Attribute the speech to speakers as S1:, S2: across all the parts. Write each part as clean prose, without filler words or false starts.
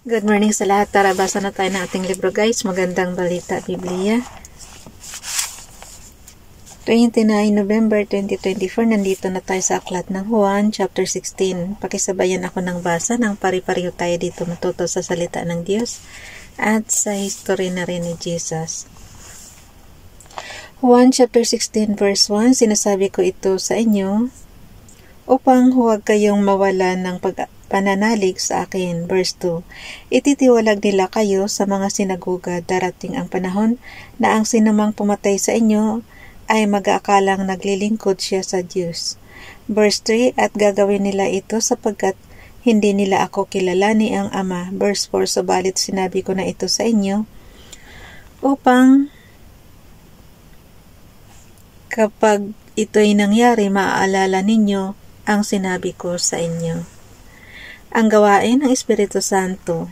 S1: Good morning sa lahat. Tara, basa na tayo ng ating libro guys. Magandang balita, Biblia. 29 November 2024, nandito na tayo sa aklat ng Juan, chapter 16. Pakisabayan ako ng basa ng pari-pariho tayo dito matuto sa salita ng Diyos at sa history na rin ni Jesus. Juan chapter 16 verse 1, sinasabi ko ito sa inyo upang huwag kayong mawalan ng pananalig sa akin. Verse 2, ititiwalag nila kayo sa mga sinagoga, darating ang panahon na ang sinumang pumatay sa inyo ay mag-aakalang naglilingkod siya sa Diyos. Verse 3, at gagawin nila ito sapagkat hindi nila ako kilala ni ang Ama. Verse 4, subalit sinabi ko na ito sa inyo upang kapag ito'y nangyari, maaalala ninyo ang sinabi ko sa inyo. Ang gawain ng Espiritu Santo.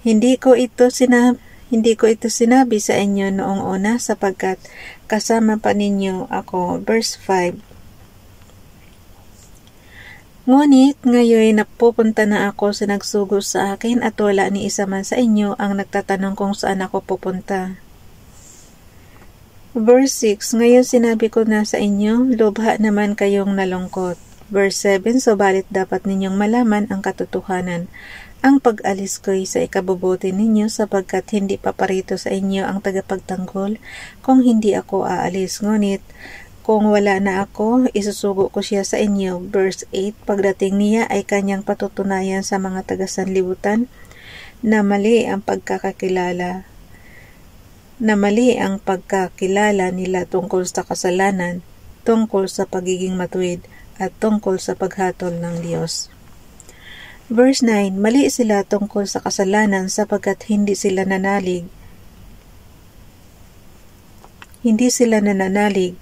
S1: Hindi ko ito sinabi sa inyo noong una sapagkat kasama pa ninyo ako. Verse 5. Ngunit ngayon napupunta na ako sa nagsugo sa akin at wala ni isa man sa inyo ang nagtatanong kung saan ako pupunta. Verse 6. Ngayon sinabi ko na sa inyo, lubha naman kayong nalungkot. Verse 7, subalit dapat ninyong malaman ang katotohanan. Ang pag-alis ko'y sa ikabubuti ninyo sapagkat hindi paparito sa inyo ang tagapagtanggol kung hindi ako aalis. Ngunit kung wala na ako, isusugo ko siya sa inyo. Verse 8, pagdating niya ay kanyang patutunayan sa mga taga-sanlibutan na mali ang pagkakakilala nila tungkol sa kasalanan, tungkol sa pagiging matuwid, at tungkol sa paghatol ng Diyos. Verse 9, mali sila tungkol sa kasalanan sapagkat hindi sila nananalig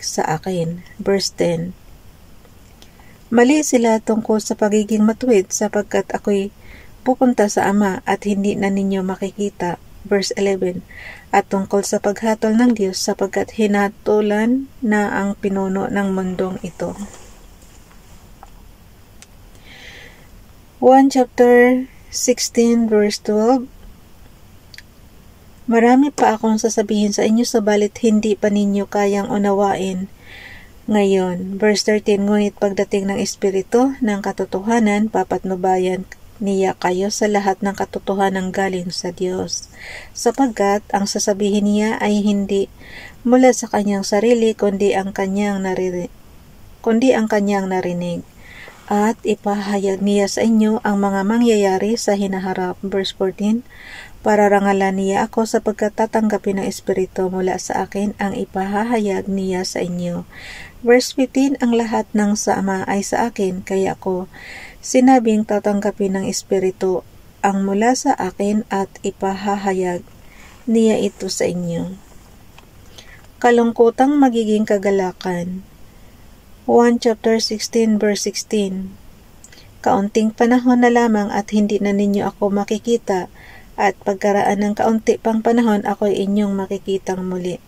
S1: sa akin. Verse 10, mali sila tungkol sa pagiging matuwid sapagkat ako'y pupunta sa Ama at hindi na ninyo makikita. Verse 11, at tungkol sa paghatol ng Diyos sapagkat hinatulan na ang pinuno ng mundong ito. 1 chapter 16 verse 12. Marami pa akong sasabihin sa inyo subalit hindi pa ninyo kayang unawain ngayon. Verse 13, ngunit pagdating ng Espiritu ng katotohanan, papatnubayan niya kayo sa lahat ng katotohanan galing sa Diyos. Sapagkat ang sasabihin niya ay hindi mula sa kanyang sarili kundi ang kanyang narinig. At ipahayag niya sa inyo ang mga mangyayari sa hinaharap. Verse 14, pararangalan niya ako sapagkat tatanggapin ng Espiritu mula sa akin ang ipahahayag niya sa inyo. Verse 15, ang lahat ng sa Ama ay sa akin, kaya ako sinabing tatanggapin ng Espiritu ang mula sa akin at ipahahayag niya ito sa inyo. Kalungkutang magiging kagalakan. 1 chapter 16 verse 16. Kaunting panahon na lamang at hindi na ninyo ako makikita, at pagkaraan ng kaunti pang panahon ako'y inyong makikitang muli.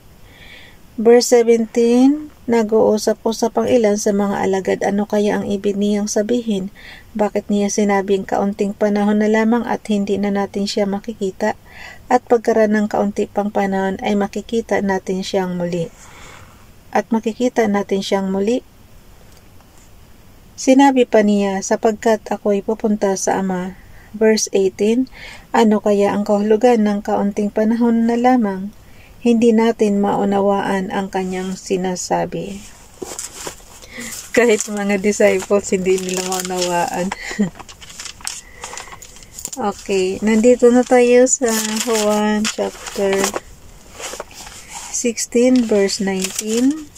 S1: Verse 17, nag-uusap-usap ang ilan sa mga alagad, ano kaya ang ibig niyang sabihin? Bakit niya sinabing kaunting panahon na lamang at hindi na natin siya makikita, at pagkaraan ng kaunti pang panahon ay makikita natin siyang muli? Sinabi pa niya, sapagkat ako'y pupunta sa Ama. Verse 18, ano kaya ang kahulugan ng kaunting panahon na lamang? Hindi natin maunawaan ang kanyang sinasabi. Kahit mga disciples, hindi nila maunawaan. Okay, nandito na tayo sa Juan chapter 16 verse 19.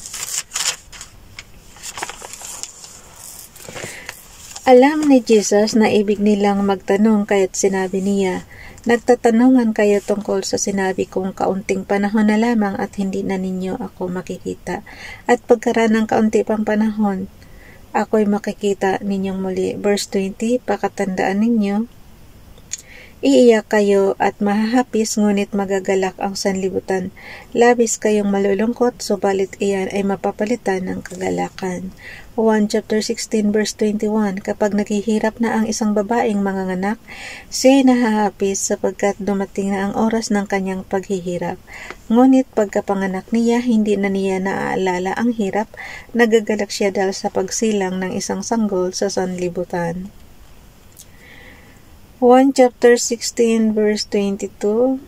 S1: Alam ni Jesus na ibig nilang magtanong kaya't sinabi niya, nagtatanungan kayo tungkol sa sinabi kong kaunting panahon na lamang at hindi na ninyo ako makikita. At pagkaraan ng kaunti pang panahon, ako'y makikita ninyong muli. Verse 20, pakatandaan ninyo, Iiyak kayo at mahahapis, ngunit magagalak ang sanlibutan. Labis kayong malulungkot, subalit iyan ay mapapalitan ng kagalakan. 1 chapter 16 verse 21. Kapag naghihirap na ang isang babaeng manganganak, siya ay nahahapis sapagkat dumating na ang oras ng kanyang paghihirap. Ngunit pagkapanganak niya, hindi na niya naaalala ang hirap, nagagalak siya dahil sa pagsilang ng isang sanggol sa sanlibutan. 1 chapter 16 verse 22.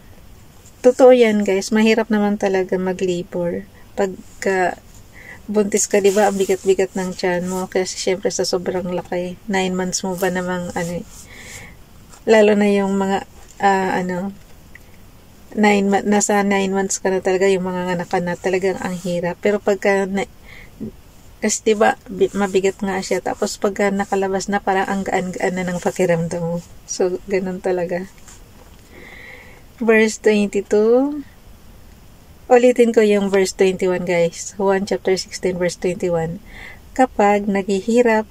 S1: Totoo yan guys, mahirap naman talaga mag-labor. Pagka buntis ka, diba, ang bigat-bigat ng tiyan mo kasi syempre sa sobrang laki. 9 months mo ba namang lalo na yung mga nasa 9 months ka na talaga, yung mga anak ka na, talagang ang hirap. Pero pagka kasi diba, mabigat nga siya. Tapos pagka nakalabas na, parang ang gaan-gaan na ng pakiramdam mo. So, ganun talaga. Verse 22. Ulitin ko yung verse 21 guys. 1 chapter 16 verse 21. Kapag naghihirap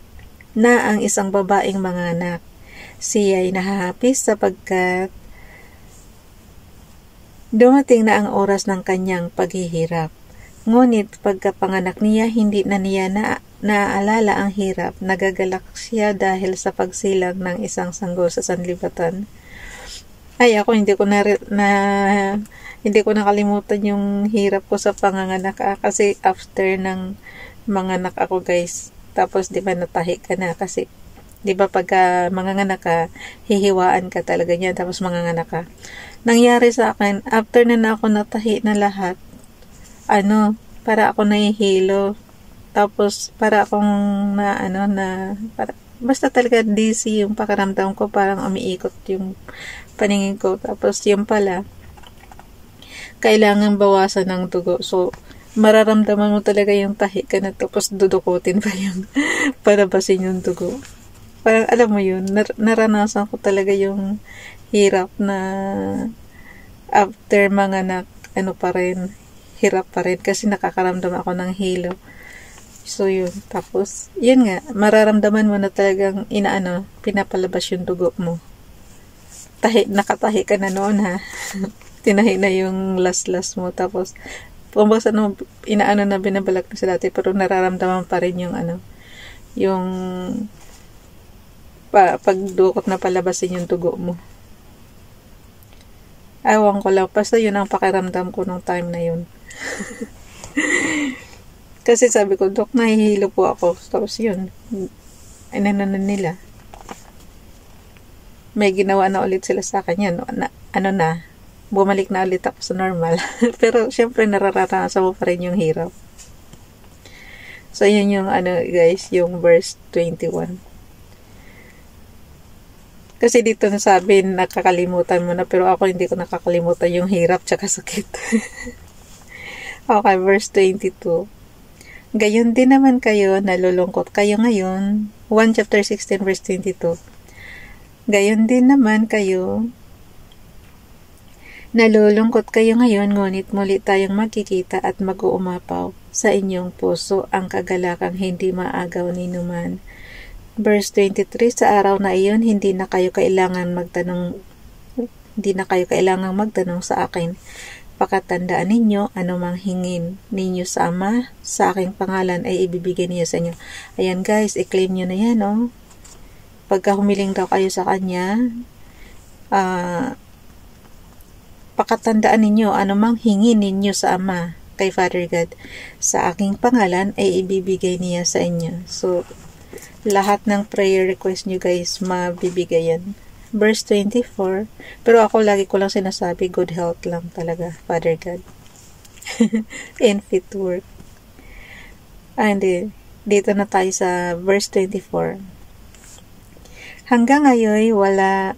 S1: na ang isang babaeng manganak, siya ay nahahapis sapagkat dumating na ang oras ng kanyang paghihirap. Ngunit pagkapanganak niya, hindi na niya naaalala ang hirap. Nagagalak siya dahil sa pagsilang ng isang sanggol sa sanlibutan. Ay, ako hindi ko nakalimutan yung hirap ko sa panganganak kasi after ng manganak ako guys. Tapos di ba natahi ka na kasi di ba pagka manganganak ka, hihiwaan ka talaga niya tapos manganganak ka. Nangyari sa akin, after na ako natahi na lahat, para ako nahihilo. Tapos, para akong basta talaga dizzy yung pakiramdam ko, parang umiikot yung paningin ko. Tapos, yung pala, kailangan bawasan ng dugo. So, mararamdaman mo talaga yung tahi ka na, tapos dudukutin pa yung palabasin yung dugo. Parang, alam mo yun, naranasan ko talaga yung hirap na after manganak, hirap pa rin kasi nakakaramdam ako ng hilo. So yun, tapos yun nga, mararamdaman mo na talagang pinapalabas yung dugo mo. Nakatahi ka na noon ha. Tinahi na yung last mo, tapos pumbasa na binabalak na sa dati, pero nararamdaman pa rin yung yung pagdukot na palabasin yung dugo mo. Ewan ko lang, basta yun ang pakiramdam ko nung time na yun. Kasi sabi ko, Dok, nahihilo po ako. Tapos yun, nila. May ginawa na ulit sila sa akin yan. Bumalik na ulit ako sa normal. Pero syempre nararanasan mo pa rin yung hirap. So yun yung guys, yung verse 21. Kasi dito nasabi, nakakalimutan mo na, pero ako hindi ko nakakalimutan yung hirap tsaka sakit. Okay, verse 22. Gayon din naman kayo, nalulungkot kayo ngayon. 1 chapter 16 verse 22. Gayon din naman kayo, nalulungkot kayo ngayon, ngunit muli tayong magkikita at mag-uumapaw sa inyong puso ang kagalakang hindi maagaw ni numan. Verse 23, sa araw na iyon, hindi na kayo kailangang magtanong sa akin. Pakatandaan ninyo, anumang hingin ninyo sa Ama, sa aking pangalan ay ibibigay niyo sa inyo. Ayan guys, i-claim nyo na yan, oh. Pagka humiling daw kayo sa Kanya, pakatandaan ninyo, anumang hingin ninyo sa Ama, kay Father God, sa aking pangalan ay ibibigay niya sa inyo. So, lahat ng prayer request nyo guys, mabibigay yan. Verse 24, pero ako lagi ko lang sinasabi, good health lang talaga, Father God. And fit work. And dito na tayo sa verse 24. Hanggang ngayon, wala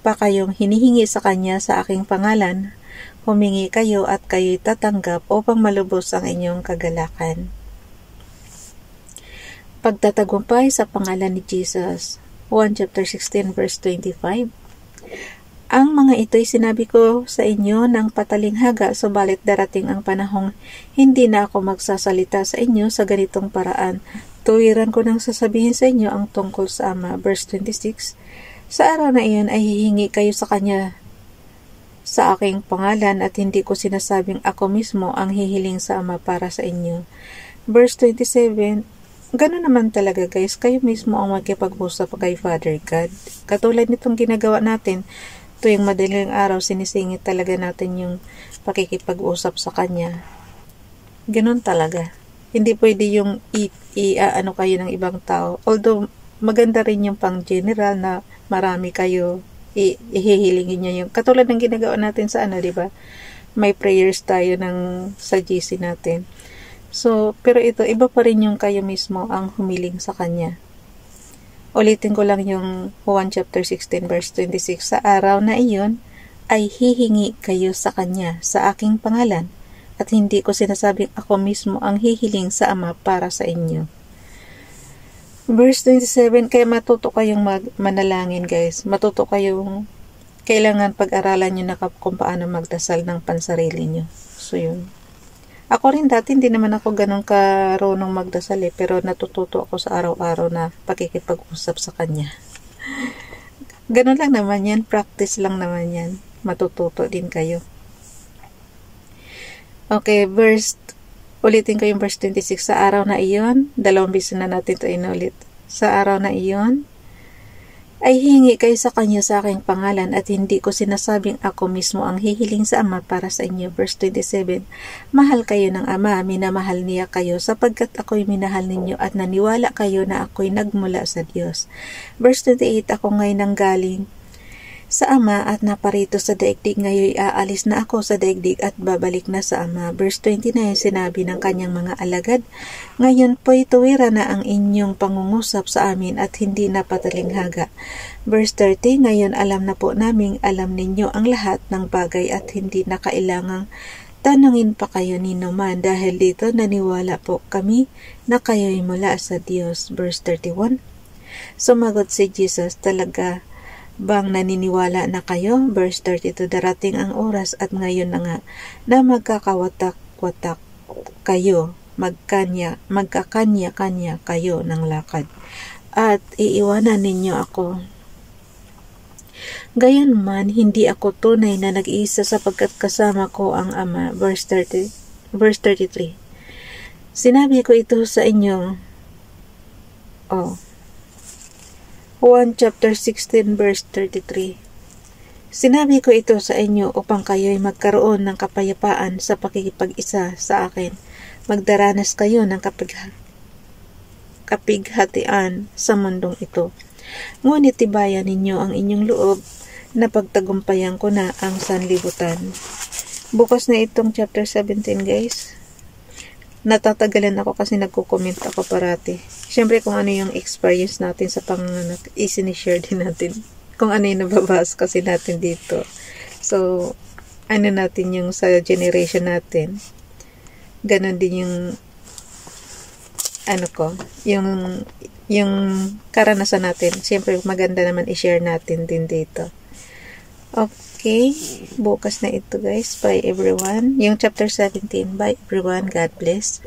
S1: pa kayong hinihingi sa Kanya sa aking pangalan. Humingi kayo at kayo'y tatanggap upang malubos ang inyong kagalakan. Pagtatagumpay sa pangalan ni Jesus. 1 chapter 16 verse 25. Ang mga ito'y sinabi ko sa inyo ng patalinghaga, subalit darating ang panahong hindi na ako magsasalita sa inyo sa ganitong paraan. Tuwiran ko nang sasabihin sa inyo ang tungkol sa Ama. Verse 26. Sa araw na iyon ay hihingi kayo sa Kanya sa aking pangalan at hindi ko sinasabing ako mismo ang hihiling sa Ama para sa inyo. Verse 27, gano'n naman talaga guys, kayo mismo ang magkipag-usap kay Father God. Katulad nitong ginagawa natin, tuwing madaling araw, sinisingit talaga natin yung pakikipag-usap sa Kanya. Gano'n talaga. Hindi pwede yung ano kayo ng ibang tao. Although, maganda rin yung pang general na marami kayo ihihilingin niya yung katulad ng ginagawa natin sa di ba? May prayers tayo sa GC natin. So, pero ito, iba pa rin yung kayo mismo ang humiling sa Kanya. Ulitin ko lang yung 1 chapter 16 verse 26. Sa araw na iyon, ay hihingi kayo sa Kanya sa aking pangalan at hindi ko sinasabing ako mismo ang hihiling sa Ama para sa inyo. Verse 27, kaya matuto kayong manalangin guys. Matuto kayong kailangan pag-aralan nyo na kung paano magdasal ng pansarili nyo. So yun. Ako rin dati hindi naman ako ganun karunong magdasal pero natututo ako sa araw-araw na pakikipag-usap sa Kanya. Ganun lang naman yan. Practice lang naman yan. Matututo din kayo. Okay, ulitin ko yung verse 26. Sa araw na iyon, 2 beses na natin ito inulit. Sa araw na iyon, ay hingi kayo sa Kanya sa aking pangalan at hindi ko sinasabing ako mismo ang hihiling sa Ama para sa inyo. Verse 27, mahal kayo ng Ama, minamahal niya kayo sapagkat ako'y minahal ninyo at naniwala kayo na ako'y nagmula sa Diyos. Verse 28, ako ngayon nanggaling sa Ama at naparito sa daigdig, ngayon aalis na ako sa daigdig at babalik na sa Ama. Verse 29, sinabi ng Kanyang mga alagad, ngayon po'y tuwira na ang inyong pangungusap sa amin at hindi na patalinghaga. Verse 30, ngayon alam na po naming alam ninyo ang lahat ng bagay at hindi na kailangang tanungin pa kayo ni naman dahil dito naniwala po kami na kayo'y mula sa Diyos. Verse 31, sumagot si Jesus, talaga bang naniniwala na kayo? Verse 32, darating ang oras at ngayon na nga na magkakawatak-watak kayo, magkakanya-kanya kayo ng lakad at iiwanan ninyo ako. Gayon man, hindi ako tunay na nag-iisa sapagkat kasama ko ang Ama. Verse 33, sinabi ko ito sa inyo 1 chapter 16 verse 33. Sinabi ko ito sa inyo upang kayo'y magkaroon ng kapayapaan sa pakikipag-isa sa akin. Magdaranas kayo ng kapighatian sa mundong ito. Ngunit tibayan ninyo ang inyong loob na pagtagumpayan ko na ang sanlibutan. Bukas na itong chapter 17 guys. Natatagalan ako kasi nagko-comment ako parati. Siyempre kung ano yung experience natin sa panganganak, isinishare din natin. Kung ano yung nababasa kasi natin dito. So, ano natin yung sa generation natin. Ganon din yung yung karanasan natin. Siyempre maganda naman i-share natin din dito. Okay, bukas na ito guys. Bye everyone. Yung chapter 17. Bye everyone. God bless.